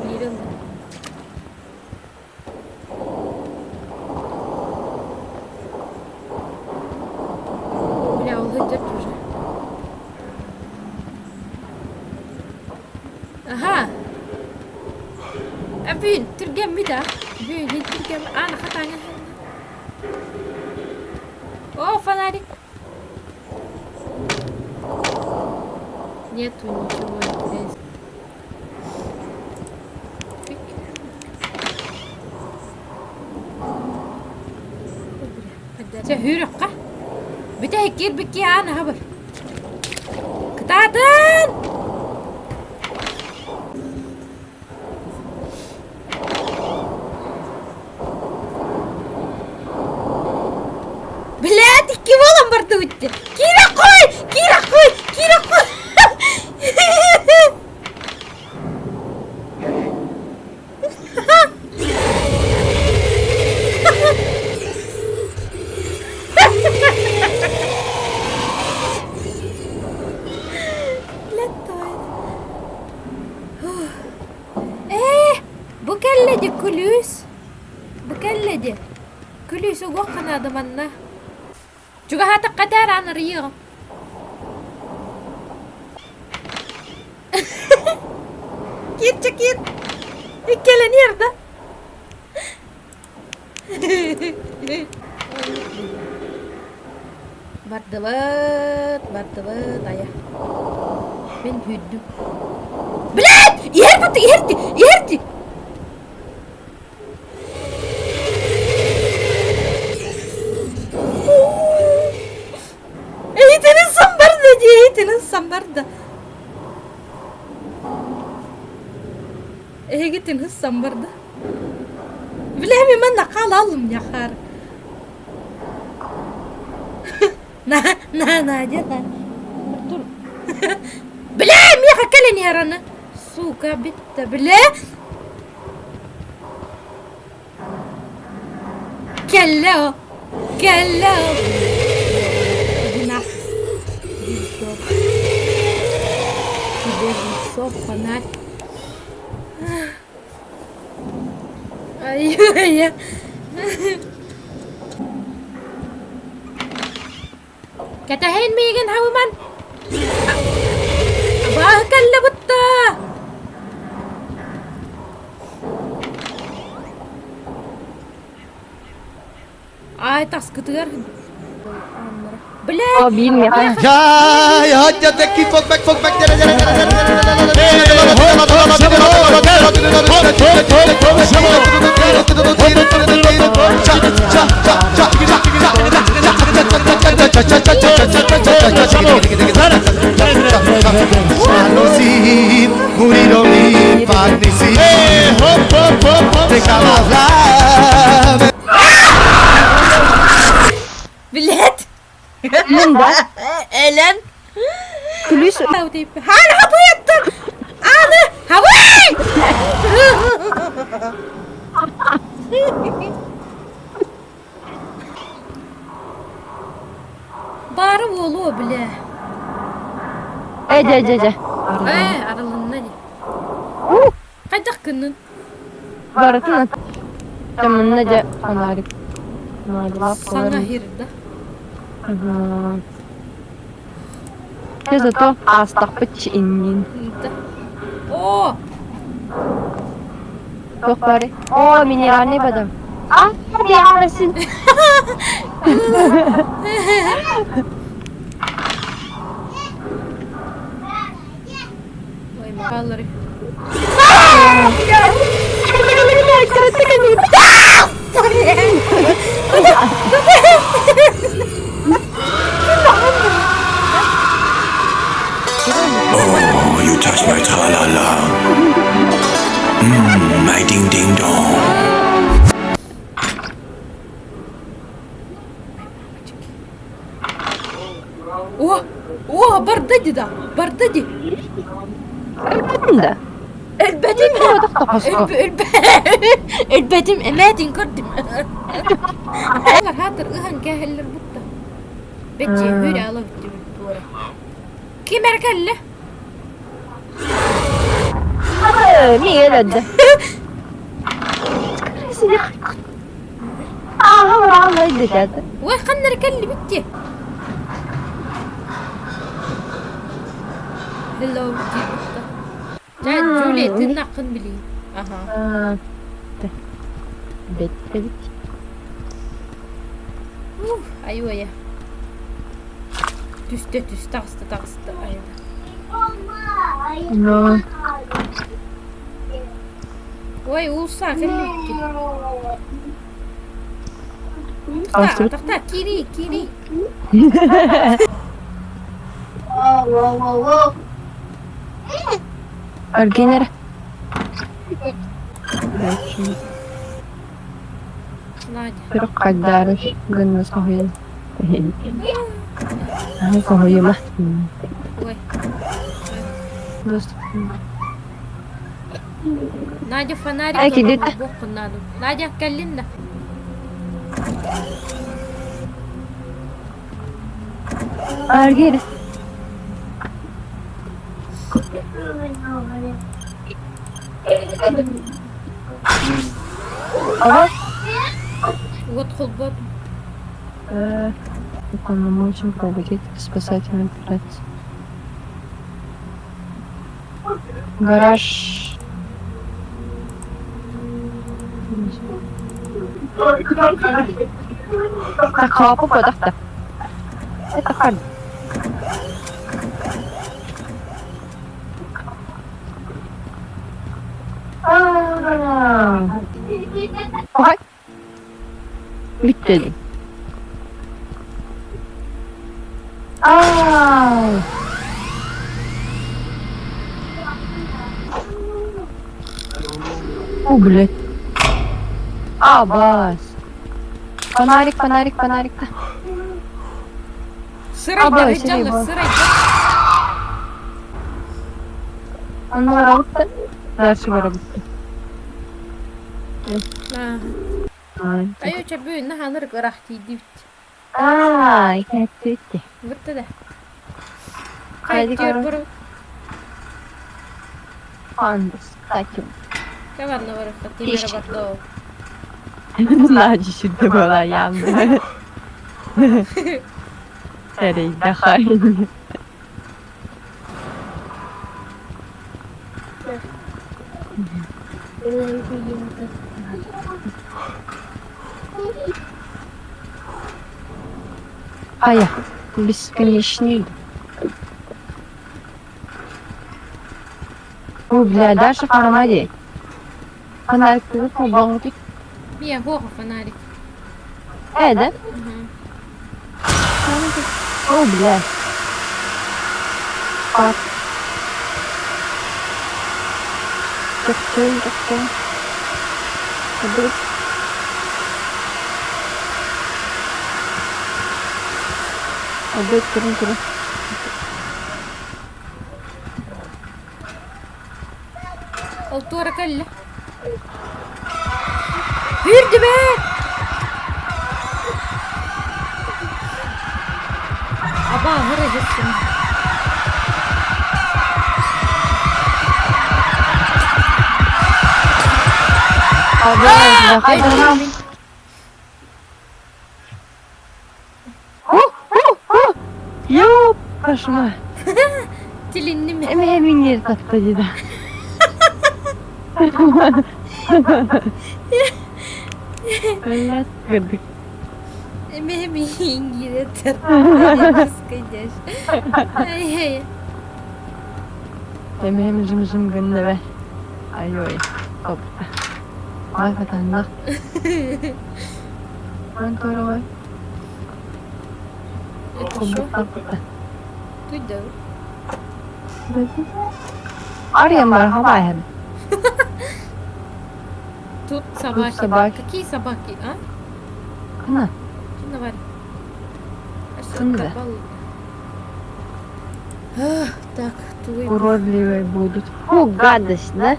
Miren. Bля, он идет уже. Aha. Abin, ترجم ده. Abin, ترجم. أنا خطأنا. О, фонарик. Нету ничего интересного. Hürrüqa. Bitehkir biki ana haber. Qitadın. Bilad kim olan barda bitti. Kira koy. Kira koy. Kira koy. Bukalledi kulüs. Bukalledi. Kulüs ugoqan adamanna. Juga hata qadar an riyo. Git çekil. İkkelen yerde. Bardabat ayah. Ben hüddüm. Bilad! Yerdi. Sambarda. Gitin hız sambarda. Bilemi man naqal alım ya khar. Na jada. Dur. Bilem ya kalen yarana. Suka bitta bile. Kella. Sofanar. Ayuh. Katahin migan hawaman. Abahkan labutta. Ay tas ketegar. Bela. Bilmiyorum. Ya haccattaki fokmak Bilet. Elen. Kulüs. Hala hapı yattın. Anı. Havay. Bari oğlu bile. Ece. Aralığında ne? Kaçak günün? Baratın tamam nece fanarik. Sana hirde. Kızı to astak bıç inin. Oo. Yok bari. Oo mineralne badam. Ah hadi yarasın. Vay makalları. Oh, you touch my tra-la-la. My ding-ding-dong. برددي ده برددي ده البديم البديم اماتين قدم هاتر اهن كاهل البطة بتجي هوري على بتجي بالدورة Kemer kelle. Miguel öldü. Aha vallahi düşerdi. Vay kanları kelle bitti. Hello. Juliet'in hakkını bileyim. Aha. Bitti. Ayva ya. Düştü takstı. Ayva. No. Vay ulsa kelle bitti. Astrid. Takta kiri. Örgenere. Nadia. Pero kadar ganun sa hoy. Ay, sa hoy ma. Vay. Dost. Nadia фонарик. Ay, kidita. Nadia كلمنا. Örgene. Evet. وادخل بطن. Это мы можем проводить спасательную операцию. Гараж. Так, kapı koyduk da. Это hard. Ay. Bitti. Oh, блядь. Бас. Фонарик. Сырай Abla, рجалة şey, сырай. Onlar alıp dersi var alıp. أيوة شبيه إنها نرجع راح تيجي. Bitti. قلت ده. Hadi كتير karar. برو. Pandas. Sakin. كمان نورك كتير برضو. Naci şimdi bana yandı. Sereyi de hain. Aya, бесконечный. Бля, даже формаде. Фонарик футбол. مية هو فنارك. Да? О, бля. Как-то. Turun. الطورة كله. هيرد بقى. أبا هرج السن. Yok, başıma. Tilini mi? Hemen yeri taktı dedi. Öyle kırdık. Hem İngiltere. Sıkıcı. Ay. Hem yüzümüzün gününe ver. Ay. Top. Ay vatandaş. Ben doğru var. Это что? Тут да. Ария мархаба. Тут собаки. собаки. Какие собаки, а? Кына. Киноварь. Кында. Так, твой. Уродливые будут. Фу, гадость, да?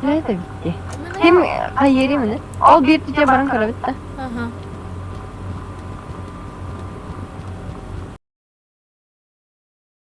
Это где? Hem hayır mı? Al bir tüce barın kara bitti. Ага.